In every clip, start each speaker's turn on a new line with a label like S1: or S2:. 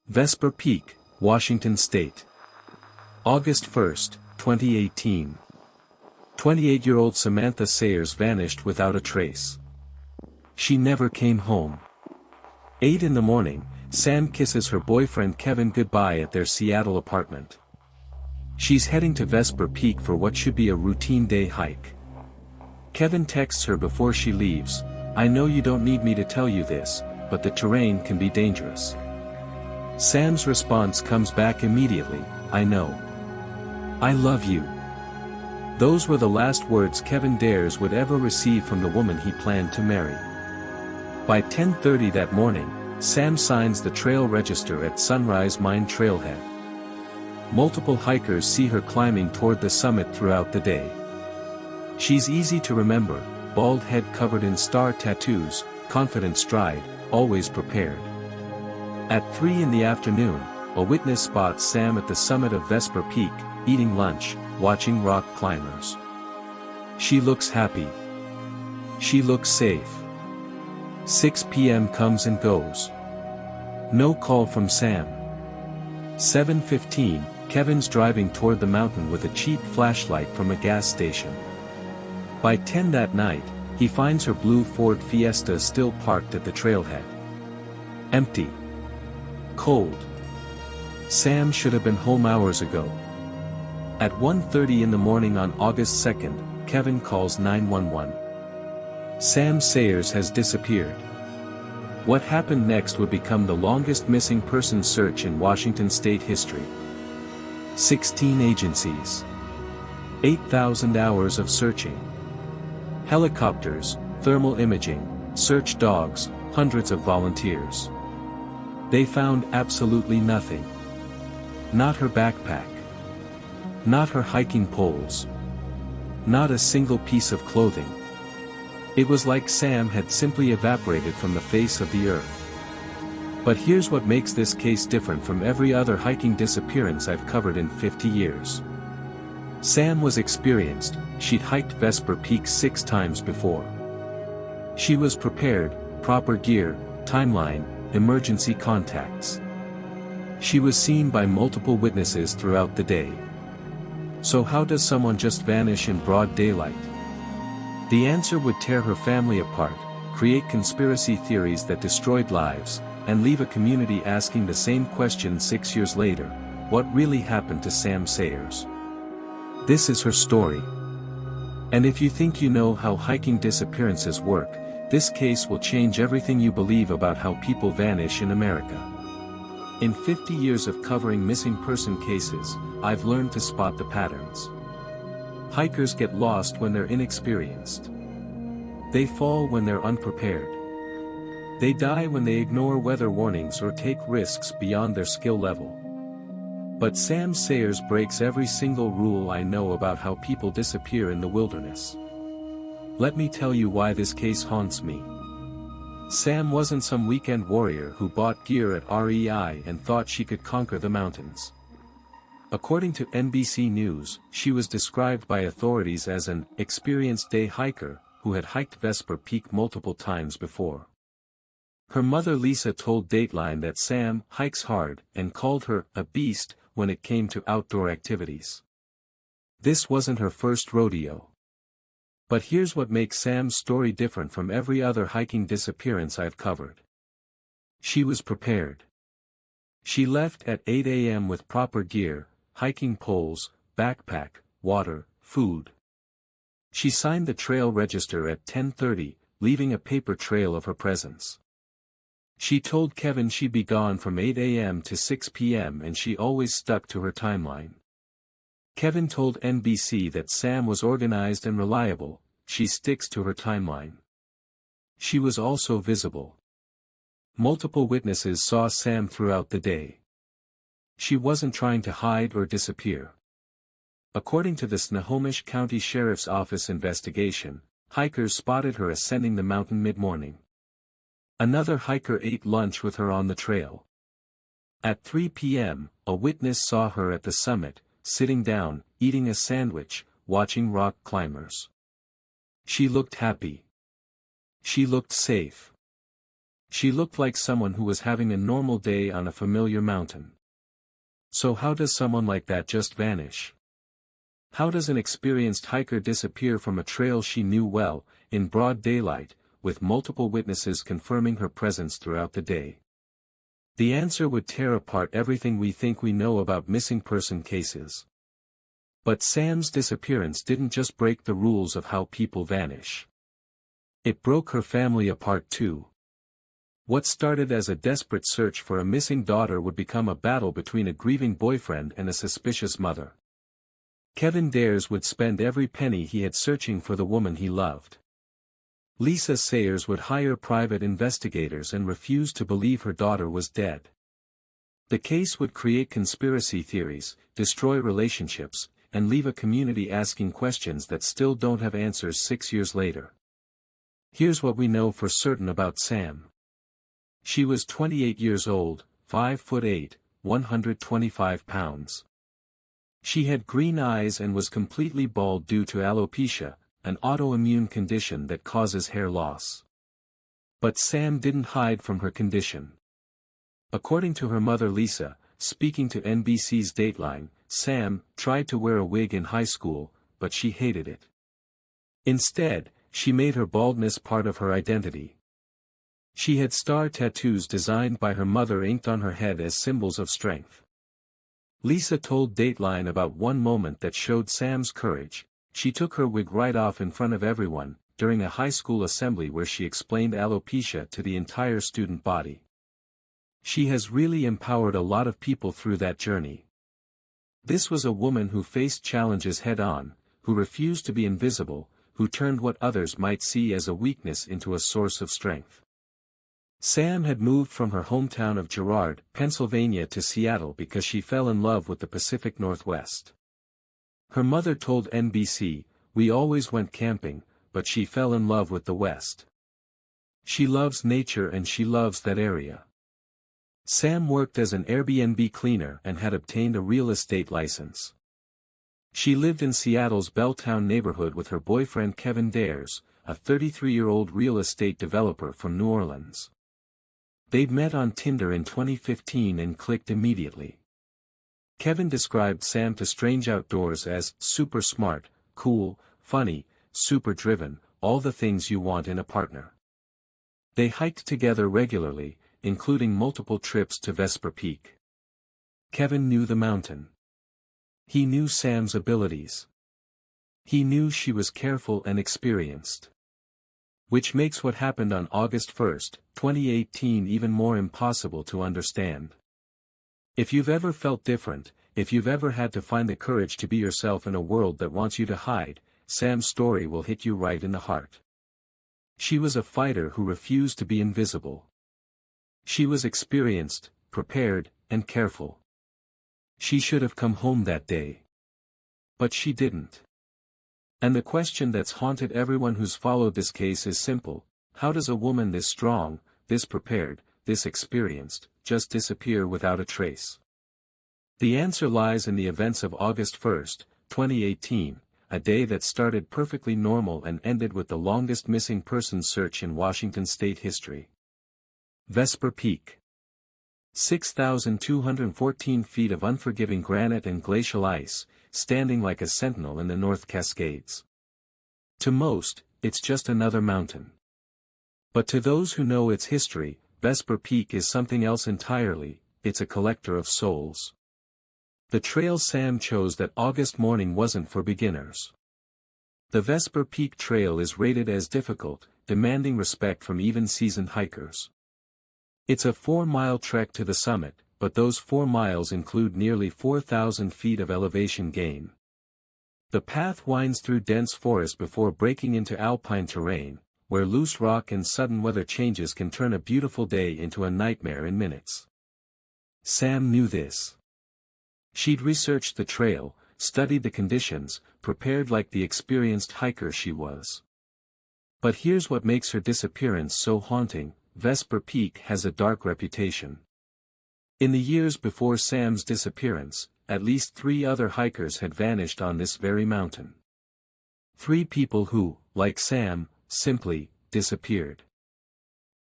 S1: Vesper Peak, Washington State. August 1, 2018. 28-year-old Samantha Sayers vanished without a trace. She never came home. 8 in the morning, Sam kisses her boyfriend Kevin goodbye at their Seattle apartment. She's heading to Vesper Peak for what should be a routine day hike. Kevin texts her before she leaves, "I know you don't need me to tell you this, but the terrain can be dangerous." Sam's response comes back immediately, "I know. I love you." Those were the last words Kevin dares would ever receive from the woman he planned to marry. By 10:30 that morning, Sam signs the trail register at Sunrise Mine Trailhead. Multiple hikers see her climbing toward the summit throughout the day. She's easy to remember, bald head covered in star tattoos, confident stride, always prepared. At 3 in the afternoon, a witness spots Sam at the summit of Vesper Peak, eating lunch, watching rock climbers. She looks happy. She looks safe. 6 p.m. comes and goes. No call from Sam. 7:15, Kevin's driving toward the mountain with a cheap flashlight from a gas station. By 10 that night, he finds her blue Ford Fiesta still parked at the trailhead. Empty. Cold. Sam should have been home hours ago. At 1:30 in the morning on August 2nd, Kevin calls 911. Sam Sayers has disappeared. What happened next would become the longest missing person search in Washington state history. 16 agencies. 8,000 hours of searching. Helicopters, thermal imaging, search dogs, hundreds of volunteers. They found absolutely nothing. Not her backpack. Not her hiking poles. Not a single piece of clothing. It was like Sam had simply evaporated from the face of the earth. But here's what makes this case different from every other hiking disappearance I've covered in 50 years. Sam was experienced, she'd hiked Vesper Peak 6 times before. She was prepared, proper gear, timeline, emergency contacts. She was seen by multiple witnesses throughout the day. So how does someone just vanish in broad daylight? The answer would tear her family apart, create conspiracy theories that destroyed lives, and leave a community asking the same question 6 years later: what really happened to Sam Sayers? This is her story. And if you think you know how hiking disappearances work, this case will change everything you believe about how people vanish in America. In 50 years of covering missing person cases, I've learned to spot the patterns. Hikers get lost when they're inexperienced. They fall when they're unprepared. They die when they ignore weather warnings or take risks beyond their skill level. But Sam Sayers breaks every single rule I know about how people disappear in the wilderness. Let me tell you why this case haunts me. Sam wasn't some weekend warrior who bought gear at REI and thought she could conquer the mountains. According to NBC News, she was described by authorities as an experienced day hiker who had hiked Vesper Peak multiple times before. Her mother Lisa told Dateline that Sam hikes hard and called her a beast when it came to outdoor activities. This wasn't her first rodeo. But here's what makes Sam's story different from every other hiking disappearance I've covered. She was prepared. She left at 8 a.m. with proper gear, hiking poles, backpack, water, food. She signed the trail register at 10:30, leaving a paper trail of her presence. She told Kevin she'd be gone from 8 a.m. to 6 p.m. and she always stuck to her timeline. Kevin told NBC that Sam was organized and reliable, she sticks to her timeline. She was also visible. Multiple witnesses saw Sam throughout the day. She wasn't trying to hide or disappear. According to the Snohomish County Sheriff's Office investigation, hikers spotted her ascending the mountain mid-morning. Another hiker ate lunch with her on the trail. At 3 p.m., a witness saw her at the summit, sitting down, eating a sandwich, watching rock climbers. She looked happy. She looked safe. She looked like someone who was having a normal day on a familiar mountain. So how does someone like that just vanish? How does an experienced hiker disappear from a trail she knew well, in broad daylight, with multiple witnesses confirming her presence throughout the day? The answer would tear apart everything we think we know about missing person cases. But Sam's disappearance didn't just break the rules of how people vanish. It broke her family apart too. What started as a desperate search for a missing daughter would become a battle between a grieving boyfriend and a suspicious mother. Kevin Dares would spend every penny he had searching for the woman he loved. Lisa Sayers would hire private investigators and refuse to believe her daughter was dead. The case would create conspiracy theories, destroy relationships, and leave a community asking questions that still don't have answers 6 years later. Here's what we know for certain about Sam. She was 28 years old, 5'8", 125 pounds. She had green eyes and was completely bald due to alopecia, an autoimmune condition that causes hair loss. But Sam didn't hide from her condition. According to her mother Lisa, speaking to NBC's Dateline, Sam tried to wear a wig in high school, but she hated it. Instead, she made her baldness part of her identity. She had star tattoos designed by her mother inked on her head as symbols of strength. Lisa told Dateline about one moment that showed Sam's courage. She took her wig right off in front of everyone, during a high school assembly where she explained alopecia to the entire student body. She has really empowered a lot of people through that journey. This was a woman who faced challenges head-on, who refused to be invisible, who turned what others might see as a weakness into a source of strength. Sam had moved from her hometown of Girard, Pennsylvania to Seattle because she fell in love with the Pacific Northwest. Her mother told NBC, "We always went camping, but she fell in love with the West. She loves nature and she loves that area." Sam worked as an Airbnb cleaner and had obtained a real estate license. She lived in Seattle's Belltown neighborhood with her boyfriend Kevin Dares, a 33-year-old real estate developer from New Orleans. They'd met on Tinder in 2015 and clicked immediately. Kevin described Sam to Strange Outdoors as super smart, cool, funny, super driven, all the things you want in a partner. They hiked together regularly, including multiple trips to Vesper Peak. Kevin knew the mountain. He knew Sam's abilities. He knew she was careful and experienced. Which makes what happened on August 1, 2018 even more impossible to understand. If you've ever felt different, if you've ever had to find the courage to be yourself in a world that wants you to hide, Sam's story will hit you right in the heart. She was a fighter who refused to be invisible. She was experienced, prepared, and careful. She should have come home that day. But she didn't. And the question that's haunted everyone who's followed this case is simple: how does a woman this strong, this prepared, this experienced, just disappear without a trace? The answer lies in the events of August 1, 2018, a day that started perfectly normal and ended with the longest missing persons search in Washington state history. Vesper Peak. 6,214 feet of unforgiving granite and glacial ice, standing like a sentinel in the North Cascades. To most, it's just another mountain. But to those who know its history, Vesper Peak is something else entirely. It's a collector of souls. The trail Sam chose that August morning wasn't for beginners. The Vesper Peak Trail is rated as difficult, demanding respect from even seasoned hikers. It's a 4-mile trek to the summit, but those 4 miles include nearly 4,000 feet of elevation gain. The path winds through dense forest before breaking into alpine terrain, where loose rock and sudden weather changes can turn a beautiful day into a nightmare in minutes. Sam knew this. She'd researched the trail, studied the conditions, prepared like the experienced hiker she was. But here's what makes her disappearance so haunting: Vesper Peak has a dark reputation. In the years before Sam's disappearance, at least 3 other hikers had vanished on this very mountain. 3 people who, like Sam, simply disappeared.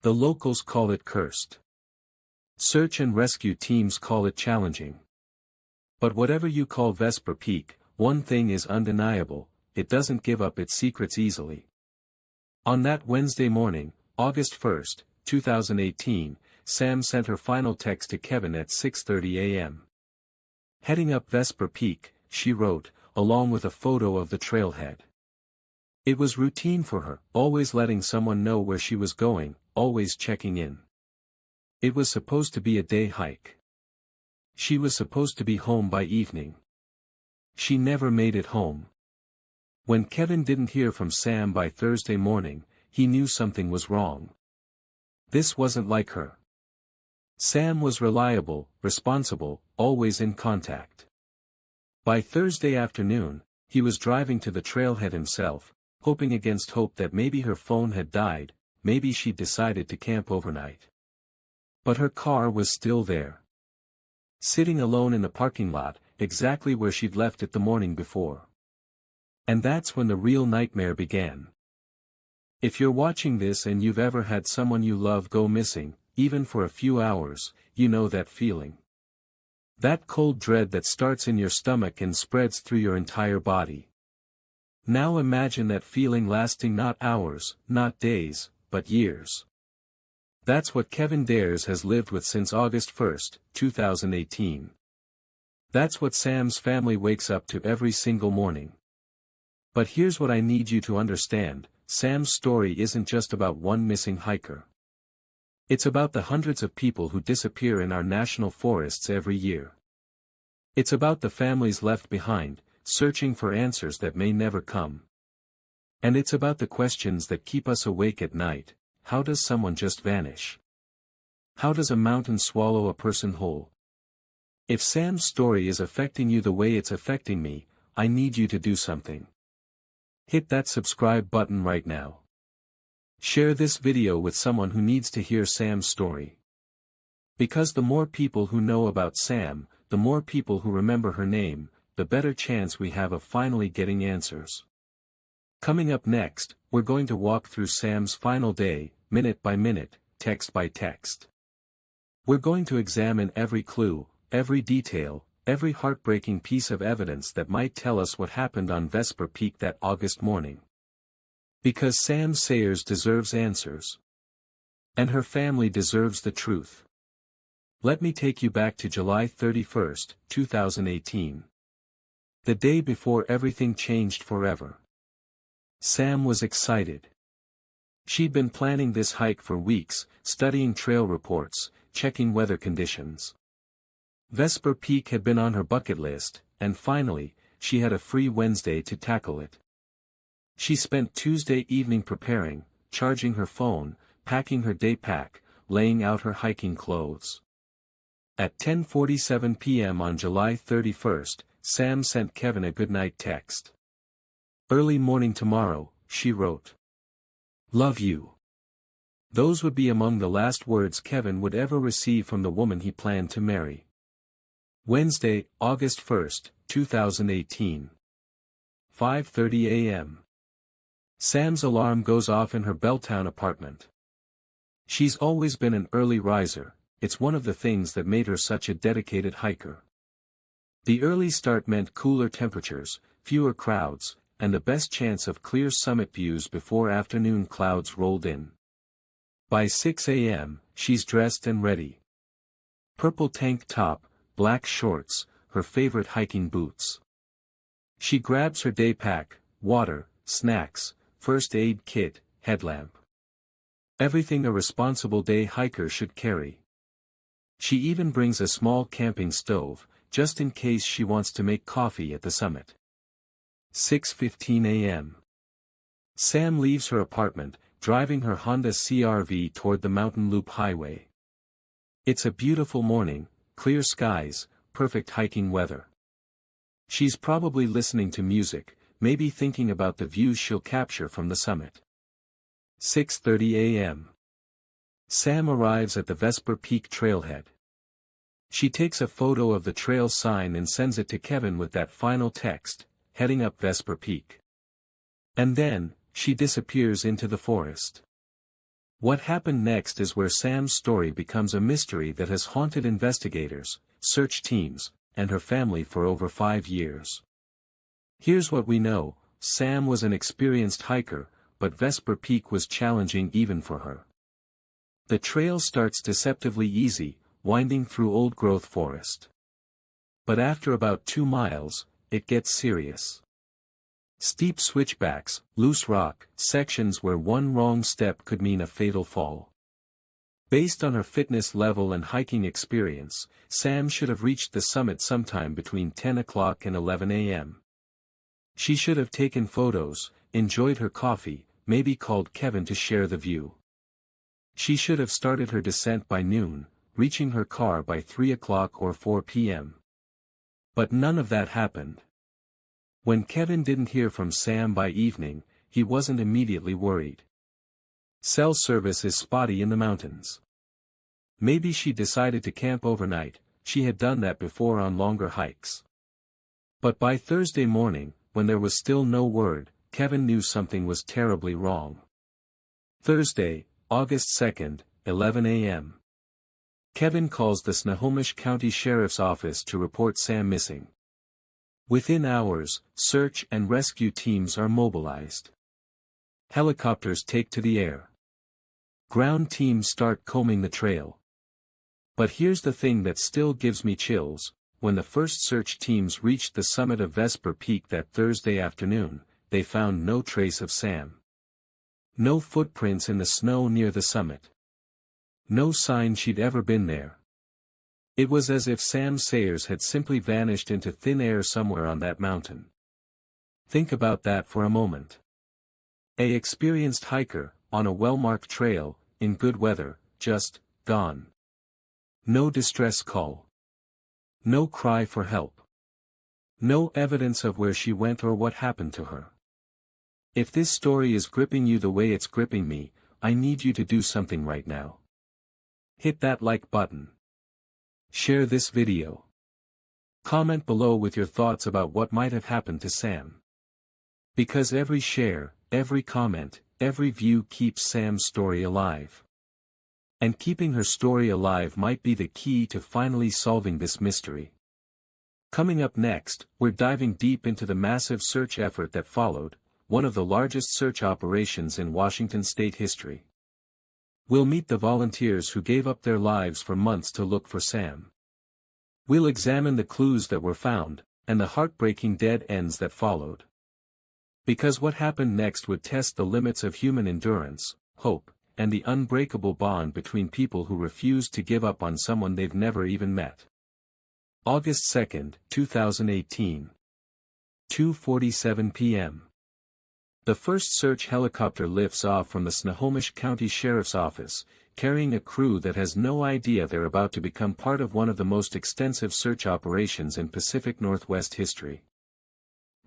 S1: The locals call it cursed. Search and rescue teams call it challenging. But whatever you call Vesper Peak, one thing is undeniable: it doesn't give up its secrets easily. On that Wednesday morning, August 1st, 2018, Sam sent her final text to Kevin at 6:30 a.m. Heading up Vesper Peak, she wrote, along with a photo of the trailhead. It was routine for her, always letting someone know where she was going, always checking in. It was supposed to be a day hike. She was supposed to be home by evening. She never made it home. When Kevin didn't hear from Sam by Thursday morning, he knew something was wrong. This wasn't like her. Sam was reliable, responsible, always in contact. By Thursday afternoon, he was driving to the trailhead himself, hoping against hope that maybe her phone had died, maybe she'd decided to camp overnight. But her car was still there. Sitting alone in the parking lot, exactly where she'd left it the morning before. And that's when the real nightmare began. If you're watching this and you've ever had someone you love go missing, even for a few hours, you know that feeling. That cold dread that starts in your stomach and spreads through your entire body. Now imagine that feeling lasting not hours, not days, but years. That's what Kevin Dares has lived with since August 1st, 2018. That's what Sam's family wakes up to every single morning. But here's what I need you to understand: Sam's story isn't just about one missing hiker. It's about the hundreds of people who disappear in our national forests every year. It's about the families left behind, searching for answers that may never come. And it's about the questions that keep us awake at night: how does someone just vanish? How does a mountain swallow a person whole? If Sam's story is affecting you the way it's affecting me, I need you to do something. Hit that subscribe button right now. Share this video with someone who needs to hear Sam's story. Because the more people who know about Sam, the more people who remember her name, the better chance we have of finally getting answers. Coming up next, we're going to walk through Sam's final day, minute by minute, text by text. We're going to examine every clue, every detail, every heartbreaking piece of evidence that might tell us what happened on Vesper Peak that August morning. Because Sam Sayers deserves answers. And her family deserves the truth. Let me take you back to July 31st, 2018. The day before everything changed forever. Sam was excited. She'd been planning this hike for weeks, studying trail reports, checking weather conditions. Vesper Peak had been on her bucket list, and finally, she had a free Wednesday to tackle it. She spent Tuesday evening preparing, charging her phone, packing her day pack, laying out her hiking clothes. At 10:47 p.m. on July 31st, Sam sent Kevin a goodnight text. "Early morning tomorrow," she wrote. "Love you." Those would be among the last words Kevin would ever receive from the woman he planned to marry. Wednesday, August 1st, 2018. 5:30 a.m. Sam's alarm goes off in her Belltown apartment. She's always been an early riser, it's one of the things that made her such a dedicated hiker. The early start meant cooler temperatures, fewer crowds, and the best chance of clear summit views before afternoon clouds rolled in. By 6 a.m., she's dressed and ready. Purple tank top, black shorts, her favorite hiking boots. She grabs her day pack, water, snacks, first aid kit, headlamp. Everything a responsible day hiker should carry. She even brings a small camping stove, just in case she wants to make coffee at the summit. 6:15 a.m. Sam leaves her apartment, driving her Honda CR-V toward the Mountain Loop Highway. It's a beautiful morning, clear skies, perfect hiking weather. She's probably listening to music, maybe thinking about the views she'll capture from the summit. 6:30 a.m. Sam arrives at the Vesper Peak trailhead. She takes a photo of the trail sign and sends it to Kevin with that final text, heading up Vesper Peak. And then, she disappears into the forest. What happened next is where Sam's story becomes a mystery that has haunted investigators, search teams, and her family for over 5 years. Here's what we know: Sam was an experienced hiker, but Vesper Peak was challenging even for her. The trail starts deceptively easy, winding through old-growth forest. But after about 2 miles, it gets serious. Steep switchbacks, loose rock, sections where one wrong step could mean a fatal fall. Based on her fitness level and hiking experience, Sam should have reached the summit sometime between 10 o'clock and 11 a.m. She should have taken photos, enjoyed her coffee, maybe called Kevin to share the view. She should have started her descent by noon, reaching her car by 3 o'clock or 4 p.m. But none of that happened. When Kevin didn't hear from Sam by evening, he wasn't immediately worried. Cell service is spotty in the mountains. Maybe she decided to camp overnight. She had done that before on longer hikes. But by Thursday morning, when there was still no word, Kevin knew something was terribly wrong. Thursday, August 2nd, 11 a.m. Kevin calls the Snohomish County Sheriff's Office to report Sam missing. Within hours, search and rescue teams are mobilized. Helicopters take to the air. Ground teams start combing the trail. But here's the thing that still gives me chills: when the first search teams reached the summit of Vesper Peak that Thursday afternoon, they found no trace of Sam. No footprints in the snow near the summit. No sign she'd ever been there. It was as if Sam Sayers had simply vanished into thin air somewhere on that mountain. Think about that for a moment. An experienced hiker, on a well-marked trail, in good weather, just gone. No distress call. No cry for help. No evidence of where she went or what happened to her. If this story is gripping you the way it's gripping me, I need you to do something right now. Hit that like button. Share this video. Comment below with your thoughts about what might have happened to Sam. Because every share, every comment, every view keeps Sam's story alive. And keeping her story alive might be the key to finally solving this mystery. Coming up next, we're diving deep into the massive search effort that followed, one of the largest search operations in Washington state history. We'll meet the volunteers who gave up their lives for months to look for Sam. We'll examine the clues that were found, and the heartbreaking dead ends that followed. Because what happened next would test the limits of human endurance, hope, and the unbreakable bond between people who refused to give up on someone they've never even met. August 2nd, 2018. 2:47 p.m. The first search helicopter lifts off from the Snohomish County Sheriff's Office, carrying a crew that has no idea they're about to become part of one of the most extensive search operations in Pacific Northwest history.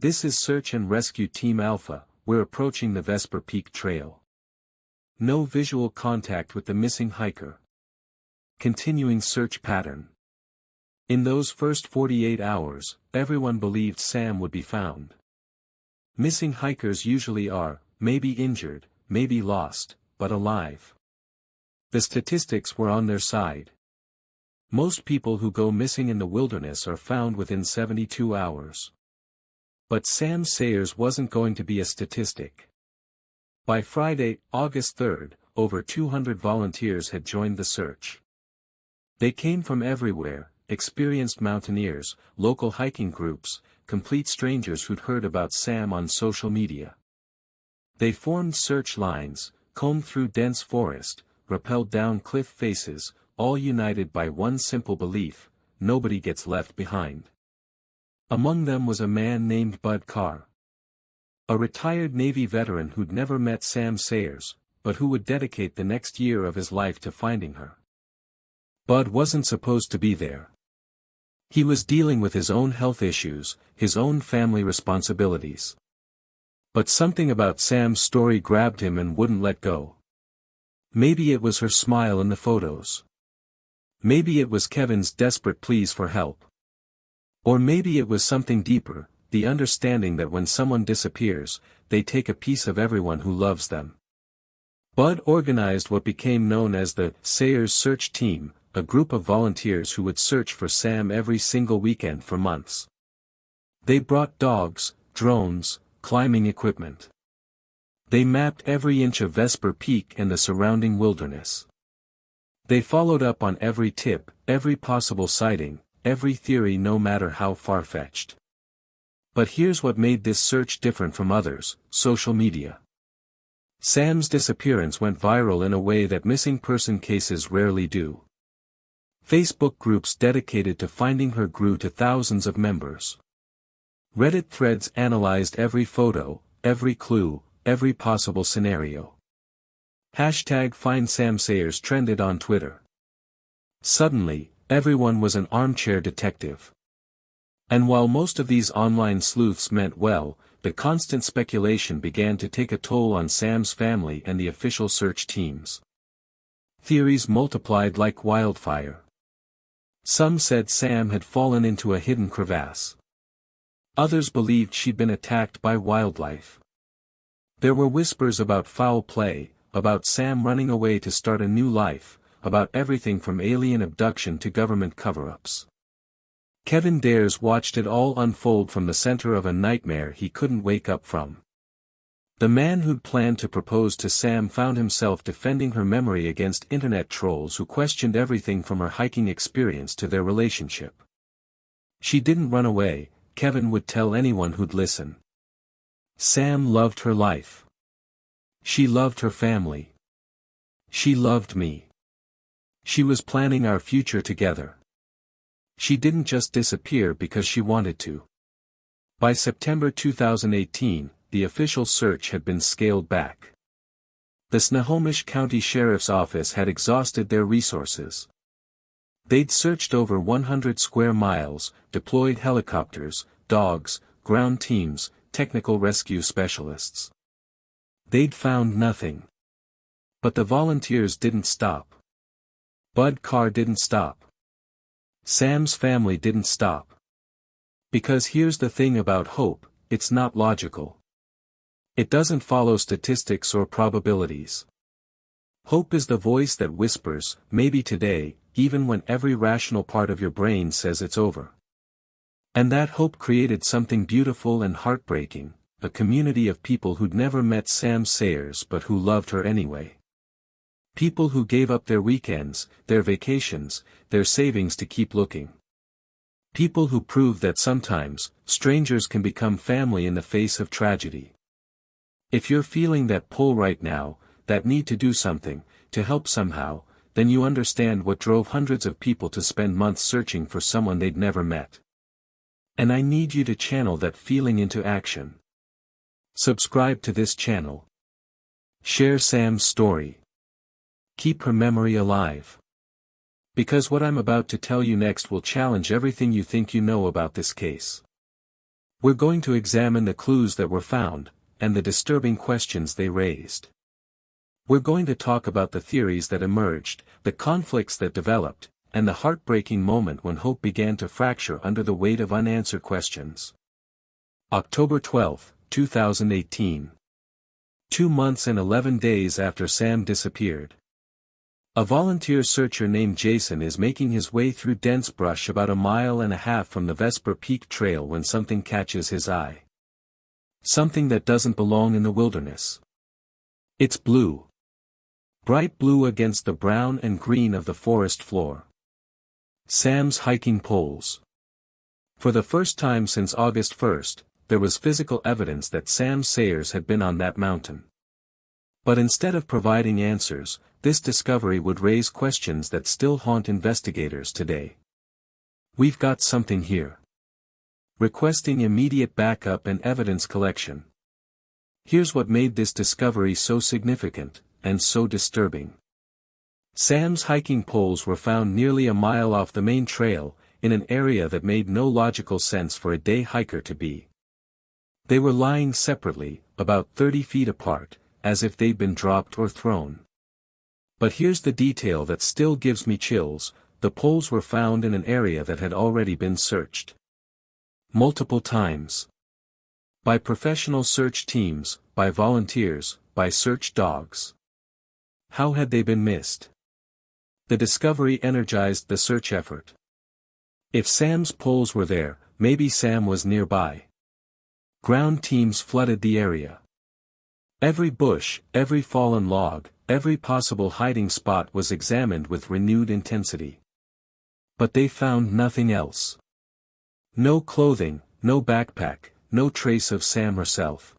S1: This is Search and Rescue Team Alpha. We're approaching the Vesper Peak Trail. No visual contact with the missing hiker. Continuing search pattern. In those first 48 hours, everyone believed Sam would be found. Missing hikers usually are, maybe injured, maybe lost, but alive. The statistics were on their side. Most people who go missing in the wilderness are found within 72 hours. But Sam Sayers wasn't going to be a statistic. By Friday, August 3rd, over 200 volunteers had joined the search. They came from everywhere: experienced mountaineers, local hiking groups, complete strangers who'd heard about Sam on social media. They formed search lines, combed through dense forest, rappelled down cliff faces, all united by one simple belief: nobody gets left behind. Among them was a man named Bud Carr. A retired Navy veteran who'd never met Sam Sayers, but who would dedicate the next year of his life to finding her. Bud wasn't supposed to be there. He was dealing with his own health issues, his own family responsibilities. But something about Sam's story grabbed him and wouldn't let go. Maybe it was her smile in the photos. Maybe it was Kevin's desperate pleas for help. Or maybe it was something deeper, the understanding that when someone disappears, they take a piece of everyone who loves them. Bud organized what became known as the Sayers Search Team, a group of volunteers who would search for Sam every single weekend for months. They brought dogs, drones, climbing equipment. They mapped every inch of Vesper Peak and the surrounding wilderness. They followed up on every tip, every possible sighting, every theory, no matter how far-fetched. But here's what made this search different from others: social media. Sam's disappearance went viral in a way that missing person cases rarely do. Facebook groups dedicated to finding her grew to thousands of members. Reddit threads analyzed every photo, every clue, every possible scenario. Hashtag Find Sam Sayers trended on Twitter. Suddenly, everyone was an armchair detective. And while most of these online sleuths meant well, the constant speculation began to take a toll on Sam's family and the official search teams. Theories multiplied like wildfire. Some said Sam had fallen into a hidden crevasse. Others believed she'd been attacked by wildlife. There were whispers about foul play, about Sam running away to start a new life, about everything from alien abduction to government cover-ups. Kevin Dares watched it all unfold from the center of a nightmare he couldn't wake up from. The man who'd planned to propose to Sam found himself defending her memory against internet trolls who questioned everything from her hiking experience to their relationship. She didn't run away, Kevin would tell anyone who'd listen. Sam loved her life. She loved her family. She loved me. She was planning our future together. She didn't just disappear because she wanted to. By September 2018, the official search had been scaled back. The Snohomish County Sheriff's Office had exhausted their resources. They'd searched over 100 square miles, deployed helicopters, dogs, ground teams, technical rescue specialists. They'd found nothing. But the volunteers didn't stop. Bud Carr didn't stop. Sam's family didn't stop. Because here's the thing about hope: it's not logical. It doesn't follow statistics or probabilities. Hope is the voice that whispers, maybe today, even when every rational part of your brain says it's over. And that hope created something beautiful and heartbreaking, a community of people who'd never met Sam Sayers but who loved her anyway. People who gave up their weekends, their vacations, their savings to keep looking. People who proved that sometimes, strangers can become family in the face of tragedy. If you're feeling that pull right now, that need to do something, to help somehow, then you understand what drove hundreds of people to spend months searching for someone they'd never met. And I need you to channel that feeling into action. Subscribe to this channel. Share Sam's story. Keep her memory alive. Because what I'm about to tell you next will challenge everything you think you know about this case. We're going to examine the clues that were found, and the disturbing questions they raised. We're going to talk about the theories that emerged, the conflicts that developed, and the heartbreaking moment when hope began to fracture under the weight of unanswered questions. October 12, 2018. 2 months and 11 days after Sam disappeared. A volunteer searcher named Jason is making his way through dense brush about 1.5 miles from the Vesper Peak Trail when something catches his eye. Something that doesn't belong in the wilderness. It's blue. Bright blue against the brown and green of the forest floor. Sam's hiking poles. For the first time since August 1st, there was physical evidence that Sam Sayers had been on that mountain. But instead of providing answers, this discovery would raise questions that still haunt investigators today. We've got something here. Requesting immediate backup and evidence collection. Here's what made this discovery so significant, and so disturbing. Sam's hiking poles were found nearly 1 mile off the main trail, in an area that made no logical sense for a day hiker to be. They were lying separately, about 30 feet apart, as if they'd been dropped or thrown. But here's the detail that still gives me chills: the poles were found in an area that had already been searched. Multiple times. By professional search teams, by volunteers, by search dogs. How had they been missed? The discovery energized the search effort. If Sam's poles were there, maybe Sam was nearby. Ground teams flooded the area. Every bush, every fallen log, every possible hiding spot was examined with renewed intensity. But they found nothing else. No clothing, no backpack, no trace of Sam herself.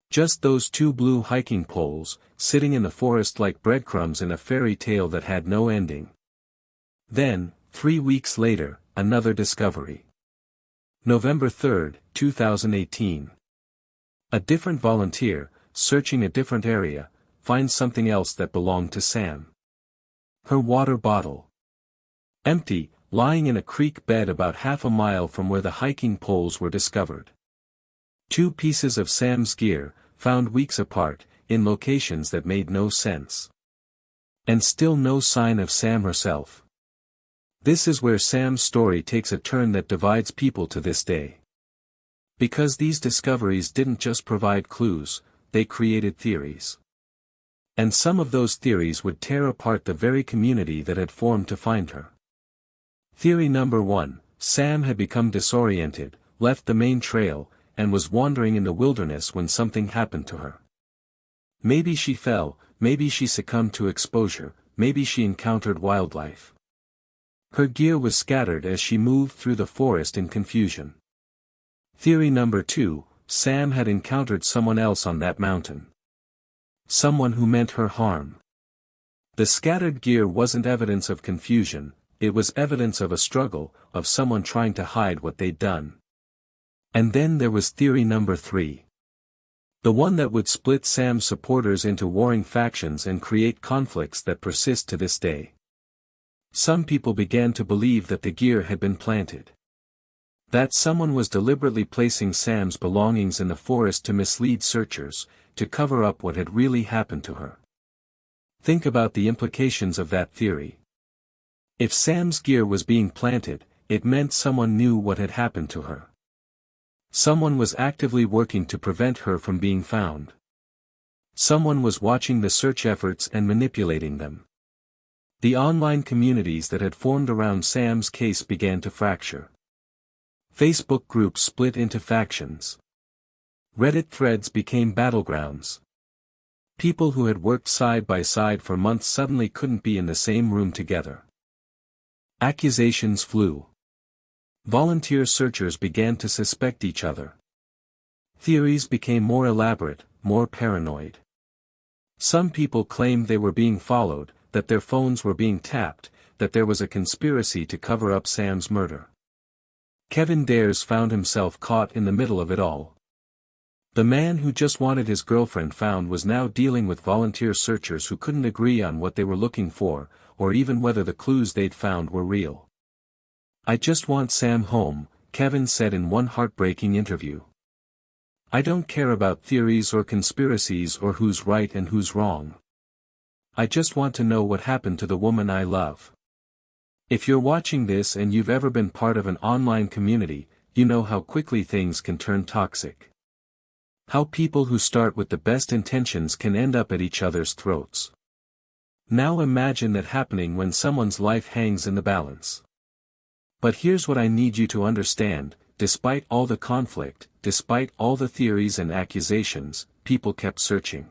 S1: Just those two blue hiking poles, sitting in the forest like breadcrumbs in a fairy tale that had no ending. Then, 3 weeks later, another discovery. November 3, 2018. A different volunteer, searching a different area, finds something else that belonged to Sam. Her water bottle. Empty, lying in a creek bed about half a mile from where the hiking poles were discovered. 2 pieces of Sam's gear, found weeks apart, in locations that made no sense. And still no sign of Sam herself. This is where Sam's story takes a turn that divides people to this day. Because these discoveries didn't just provide clues, they created theories. And some of those theories would tear apart the very community that had formed to find her. Theory number 1, Sam had become disoriented, left the main trail, and was wandering in the wilderness when something happened to her. Maybe she fell, maybe she succumbed to exposure, maybe she encountered wildlife. Her gear was scattered as she moved through the forest in confusion. Theory number 2, Sam had encountered someone else on that mountain. Someone who meant her harm. The scattered gear wasn't evidence of confusion, it was evidence of a struggle, of someone trying to hide what they'd done. And then there was theory number 3. The one that would split Sam's supporters into warring factions and create conflicts that persist to this day. Some people began to believe that the gear had been planted. That someone was deliberately placing Sam's belongings in the forest to mislead searchers, to cover up what had really happened to her. Think about the implications of that theory. If Sam's gear was being planted, it meant someone knew what had happened to her. Someone was actively working to prevent her from being found. Someone was watching the search efforts and manipulating them. The online communities that had formed around Sam's case began to fracture. Facebook groups split into factions. Reddit threads became battlegrounds. People who had worked side by side for months suddenly couldn't be in the same room together. Accusations flew. Volunteer searchers began to suspect each other. Theories became more elaborate, more paranoid. Some people claimed they were being followed, that their phones were being tapped, that there was a conspiracy to cover up Sam's murder. Kevin Dares found himself caught in the middle of it all. The man who just wanted his girlfriend found was now dealing with volunteer searchers who couldn't agree on what they were looking for, or even whether the clues they'd found were real. "I just want Sam home," Kevin said in one heartbreaking interview. "I don't care about theories or conspiracies or who's right and who's wrong. I just want to know what happened to the woman I love." If you're watching this and you've ever been part of an online community, you know how quickly things can turn toxic. How people who start with the best intentions can end up at each other's throats. Now imagine that happening when someone's life hangs in the balance. But here's what I need you to understand, despite all the conflict, despite all the theories and accusations, people kept searching.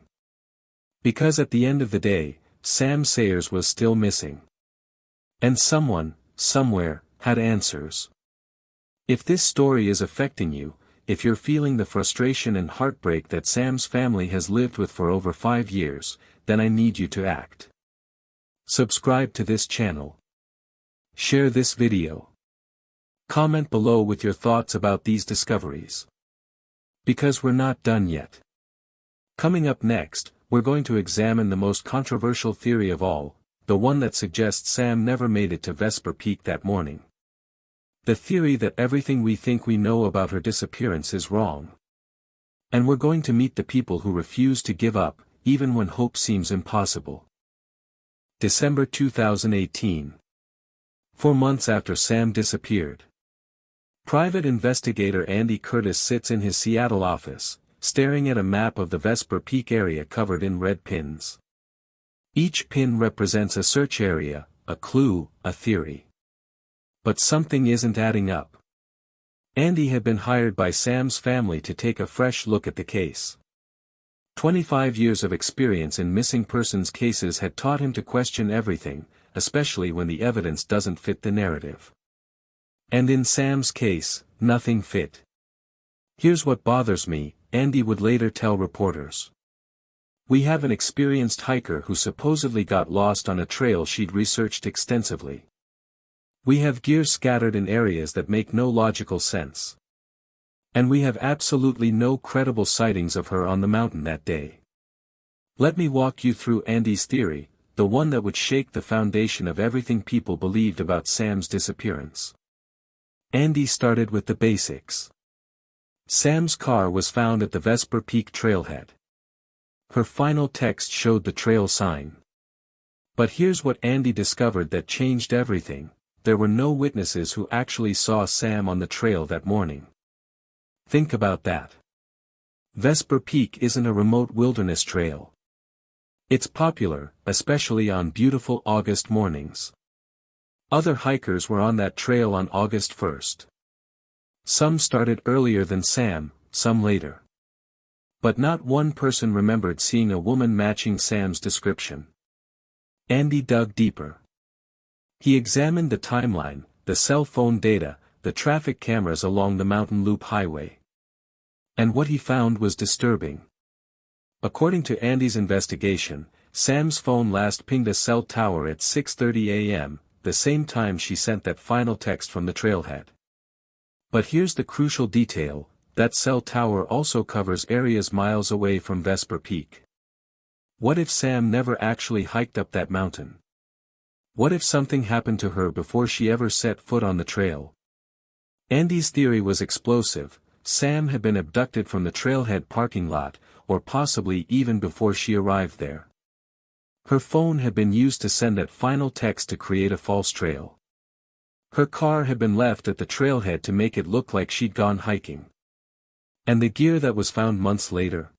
S1: Because at the end of the day, Sam Sayers was still missing. And someone, somewhere, had answers. If this story is affecting you, if you're feeling the frustration and heartbreak that Sam's family has lived with for over 5 years, then I need you to act. Subscribe to this channel. Share this video. Comment below with your thoughts about these discoveries. Because we're not done yet. Coming up next, we're going to examine the most controversial theory of all, the one that suggests Sam never made it to Vesper Peak that morning. The theory that everything we think we know about her disappearance is wrong. And we're going to meet the people who refuse to give up, even when hope seems impossible. December 2018. 4 months after Sam disappeared. Private investigator Andy Curtis sits in his Seattle office, staring at a map of the Vesper Peak area covered in red pins. Each pin represents a search area, a clue, a theory. But something isn't adding up. Andy had been hired by Sam's family to take a fresh look at the case. 25 years of experience in missing persons cases had taught him to question everything, especially when the evidence doesn't fit the narrative. And in Sam's case, nothing fit. "Here's what bothers me," Andy would later tell reporters. "We have an experienced hiker who supposedly got lost on a trail she'd researched extensively. We have gear scattered in areas that make no logical sense. And we have absolutely no credible sightings of her on the mountain that day." Let me walk you through Andy's theory, the one that would shake the foundation of everything people believed about Sam's disappearance. Andy started with the basics. Sam's car was found at the Vesper Peak trailhead. Her final text showed the trail sign. But here's what Andy discovered that changed everything: there were no witnesses who actually saw Sam on the trail that morning. Think about that. Vesper Peak isn't a remote wilderness trail. It's popular, especially on beautiful August mornings. Other hikers were on that trail on August 1st. Some started earlier than Sam, some later. But not one person remembered seeing a woman matching Sam's description. Andy dug deeper. He examined the timeline, the cell phone data, the traffic cameras along the Mountain Loop Highway. And what he found was disturbing. According to Andy's investigation, Sam's phone last pinged a cell tower at 6:30 a.m., the same time she sent that final text from the trailhead. But here's the crucial detail: that cell tower also covers areas miles away from Vesper Peak. What if Sam never actually hiked up that mountain? What if something happened to her before she ever set foot on the trail? Andy's theory was explosive: Sam had been abducted from the trailhead parking lot, or possibly even before she arrived there. Her phone had been used to send that final text to create a false trail. Her car had been left at the trailhead to make it look like she'd gone hiking. And the gear that was found months later?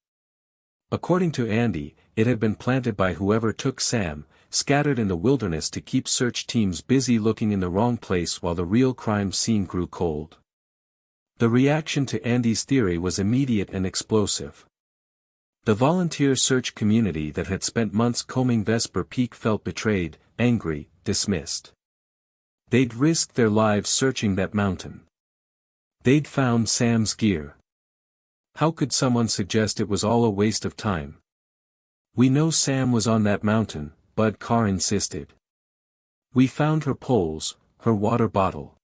S1: According to Andy, it had been planted by whoever took Sam, scattered in the wilderness to keep search teams busy looking in the wrong place while the real crime scene grew cold. The reaction to Andy's theory was immediate and explosive. The volunteer search community that had spent months combing Vesper Peak felt betrayed, angry, dismissed. They'd risked their lives searching that mountain. They'd found Sam's gear. How could someone suggest it was all a waste of time? "We know Sam was on that mountain," Bud Carr insisted. "We found her poles, her water bottle.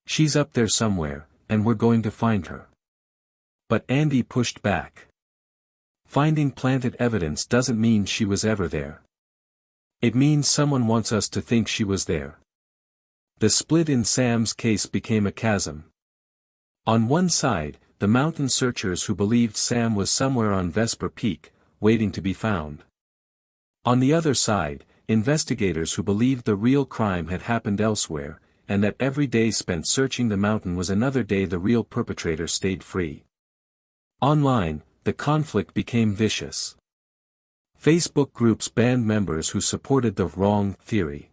S1: She's up there somewhere, and we're going to find her." But Andy pushed back. Finding planted evidence doesn't mean she was ever there. It means someone wants us to think she was there. The split in Sam's case became a chasm. On one side, the mountain searchers who believed Sam was somewhere on Vesper Peak, waiting to be found. On the other side, investigators who believed the real crime had happened elsewhere, and that every day spent searching the mountain was another day the real perpetrator stayed free. Online, the conflict became vicious. Facebook groups banned members who supported the wrong theory.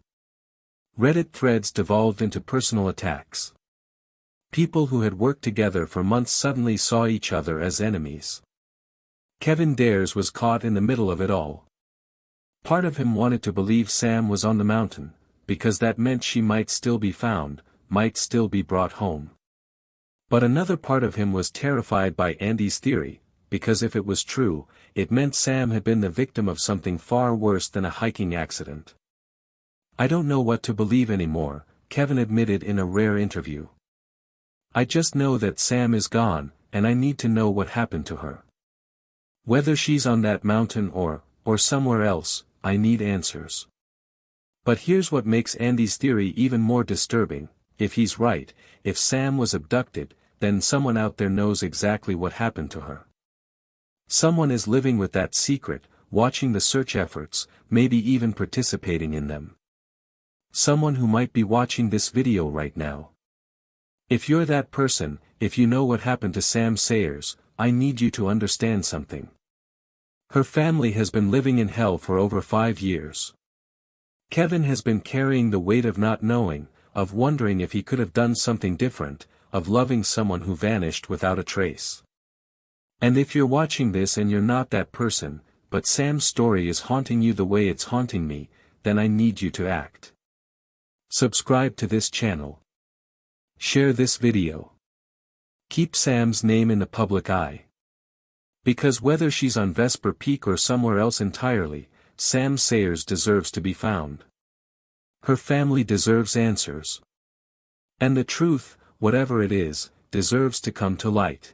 S1: Reddit threads devolved into personal attacks. People who had worked together for months suddenly saw each other as enemies. Kevin Dares was caught in the middle of it all. Part of him wanted to believe Sam was on the mountain, because that meant she might still be found, might still be brought home. But another part of him was terrified by Andy's theory, because if it was true, it meant Sam had been the victim of something far worse than a hiking accident. "I don't know what to believe anymore," Kevin admitted in a rare interview. "I just know that Sam is gone, and I need to know what happened to her. Whether she's on that mountain or somewhere else, I need answers." But here's what makes Andy's theory even more disturbing: if he's right, if Sam was abducted, then someone out there knows exactly what happened to her. Someone is living with that secret, watching the search efforts, maybe even participating in them. Someone who might be watching this video right now. If you're that person, if you know what happened to Sam Sayers, I need you to understand something. Her family has been living in hell for over 5 years. Kevin has been carrying the weight of not knowing, of wondering if he could have done something different, of loving someone who vanished without a trace. And if you're watching this and you're not that person, but Sam's story is haunting you the way it's haunting me, then I need you to act. Subscribe to this channel. Share this video. Keep Sam's name in the public eye. Because whether she's on Vesper Peak or somewhere else entirely, Sam Sayers deserves to be found. Her family deserves answers. And the truth, whatever it is, deserves to come to light.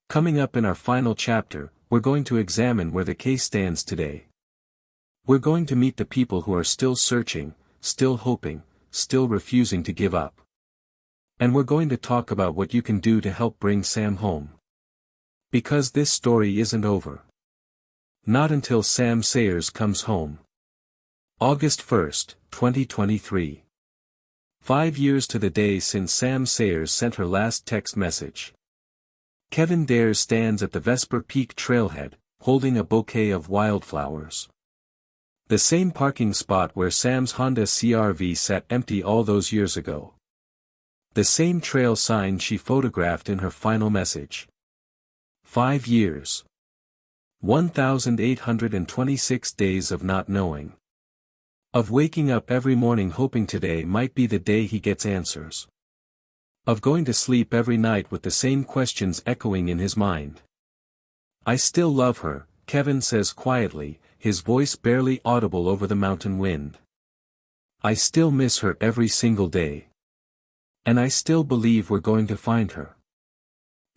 S1: Coming up in our final chapter, we're going to examine where the case stands today. We're going to meet the people who are still searching, still hoping, still refusing to give up. And we're going to talk about what you can do to help bring Sam home. Because this story isn't over. Not until Sam Sayers comes home. August 1st, 2023. 5 years to the day since Sam Sayers sent her last text message. Kevin Dares stands at the Vesper Peak trailhead, holding a bouquet of wildflowers. The same parking spot where Sam's Honda CR-V sat empty all those years ago. The same trail sign she photographed in her final message. 5 years. 1,826 days of not knowing. Of waking up every morning hoping today might be the day he gets answers. Of going to sleep every night with the same questions echoing in his mind. I still love her, Kevin says quietly, his voice barely audible over the mountain wind. I still miss her every single day. And I still believe we're going to find her.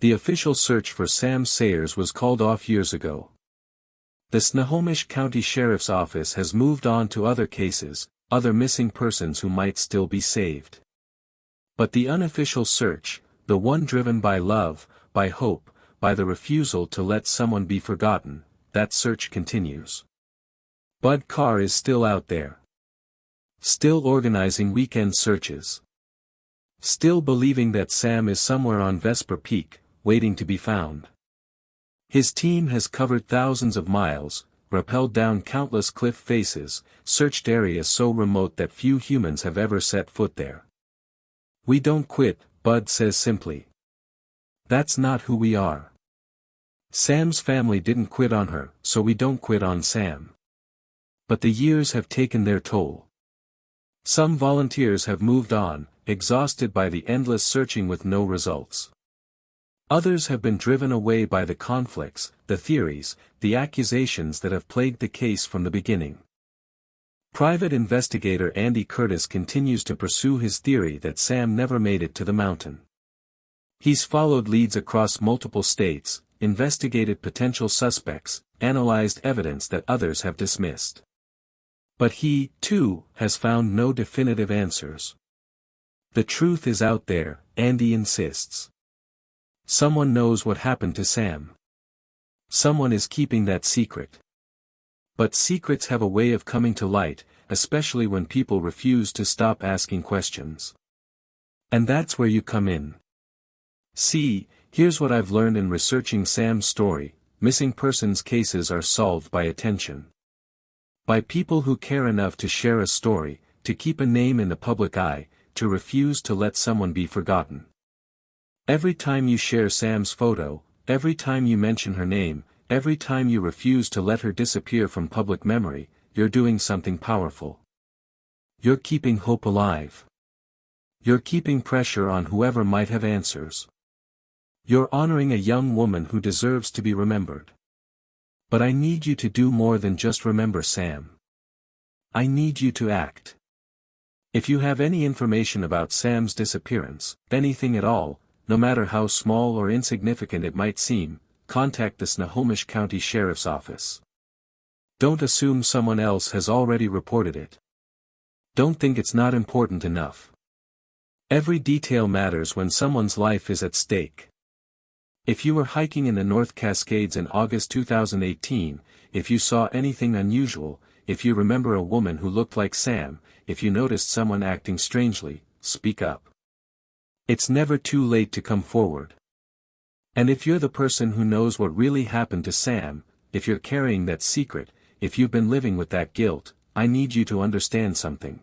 S1: The official search for Sam Sayers was called off years ago. The Snohomish County Sheriff's Office has moved on to other cases, other missing persons who might still be saved. But the unofficial search, the one driven by love, by hope, by the refusal to let someone be forgotten, that search continues. Bud Carr is still out there. Still organizing weekend searches. Still believing that Sam is somewhere on Vesper Peak, waiting to be found. His team has covered thousands of miles, rappelled down countless cliff faces, searched areas so remote that few humans have ever set foot there. We don't quit, Bud says simply. That's not who we are. Sam's family didn't quit on her, so we don't quit on Sam. But the years have taken their toll. Some volunteers have moved on, exhausted by the endless searching with no results. Others have been driven away by the conflicts, the theories, the accusations that have plagued the case from the beginning. Private investigator Andy Curtis continues to pursue his theory that Sam never made it to the mountain. He's followed leads across multiple states, investigated potential suspects, analyzed evidence that others have dismissed. But he, too, has found no definitive answers. The truth is out there, Andy insists. Someone knows what happened to Sam. Someone is keeping that secret. But secrets have a way of coming to light, especially when people refuse to stop asking questions. And that's where you come in. See, here's what I've learned in researching Sam's story: missing persons cases are solved by attention. By people who care enough to share a story, to keep a name in the public eye, to refuse to let someone be forgotten. Every time you share Sam's photo, every time you mention her name, every time you refuse to let her disappear from public memory, you're doing something powerful. You're keeping hope alive. You're keeping pressure on whoever might have answers. You're honoring a young woman who deserves to be remembered. But I need you to do more than just remember Sam. I need you to act. If you have any information about Sam's disappearance, anything at all, no matter how small or insignificant it might seem, contact the Snohomish County Sheriff's Office. Don't assume someone else has already reported it. Don't think it's not important enough. Every detail matters when someone's life is at stake. If you were hiking in the North Cascades in August 2018, if you saw anything unusual, if you remember a woman who looked like Sam, if you noticed someone acting strangely, speak up. It's never too late to come forward. And if you're the person who knows what really happened to Sam, if you're carrying that secret, if you've been living with that guilt, I need you to understand something.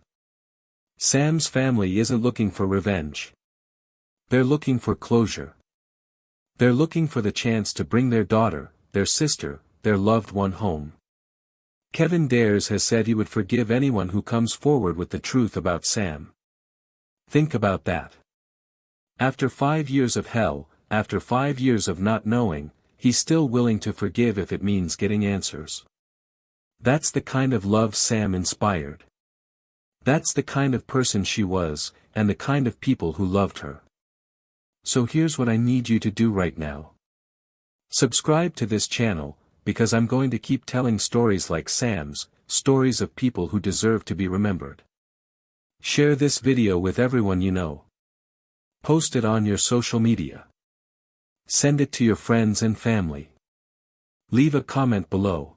S1: Sam's family isn't looking for revenge. They're looking for closure. They're looking for the chance to bring their daughter, their sister, their loved one home. Kevin Dares has said he would forgive anyone who comes forward with the truth about Sam. Think about that. After 5 years of hell, after 5 years of not knowing, he's still willing to forgive if it means getting answers. That's the kind of love Sam inspired. That's the kind of person she was, and the kind of people who loved her. So here's what I need you to do right now. Subscribe to this channel, because I'm going to keep telling stories like Sam's, stories of people who deserve to be remembered. Share this video with everyone you know. Post it on your social media. Send it to your friends and family. Leave a comment below.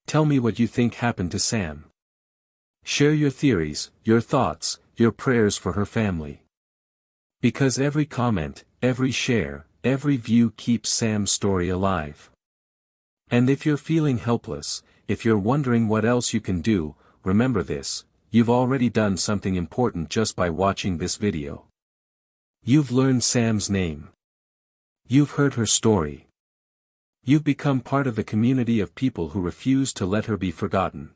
S1: Tell me what you think happened to Sam. Share your theories, your thoughts, your prayers for her family. Because every comment, every share, every view keeps Sam's story alive. And if you're feeling helpless, if you're wondering what else you can do, remember this: you've already done something important just by watching this video. You've learned Sam's name. You've heard her story. You've become part of the community of people who refuse to let her be forgotten.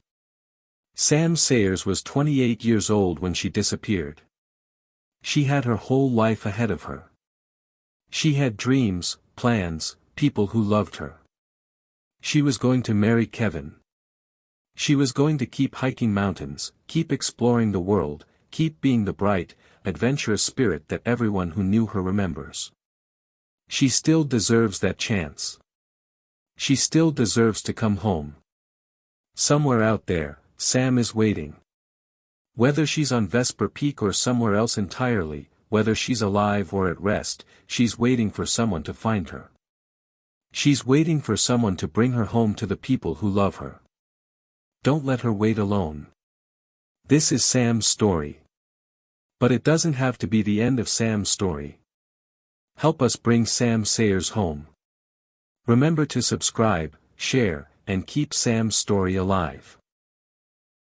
S1: Sam Sayers was 28 years old when she disappeared. She had her whole life ahead of her. She had dreams, plans, people who loved her. She was going to marry Kevin. She was going to keep hiking mountains, keep exploring the world, keep being the bright, adventurous spirit that everyone who knew her remembers. She still deserves that chance. She still deserves to come home. Somewhere out there, Sam is waiting. Whether she's on Vesper Peak or somewhere else entirely, whether she's alive or at rest, she's waiting for someone to find her. She's waiting for someone to bring her home to the people who love her. Don't let her wait alone. This is Sam's story. But it doesn't have to be the end of Sam's story. Help us bring Sam Sayers home. Remember to subscribe, share, and keep Sam's story alive.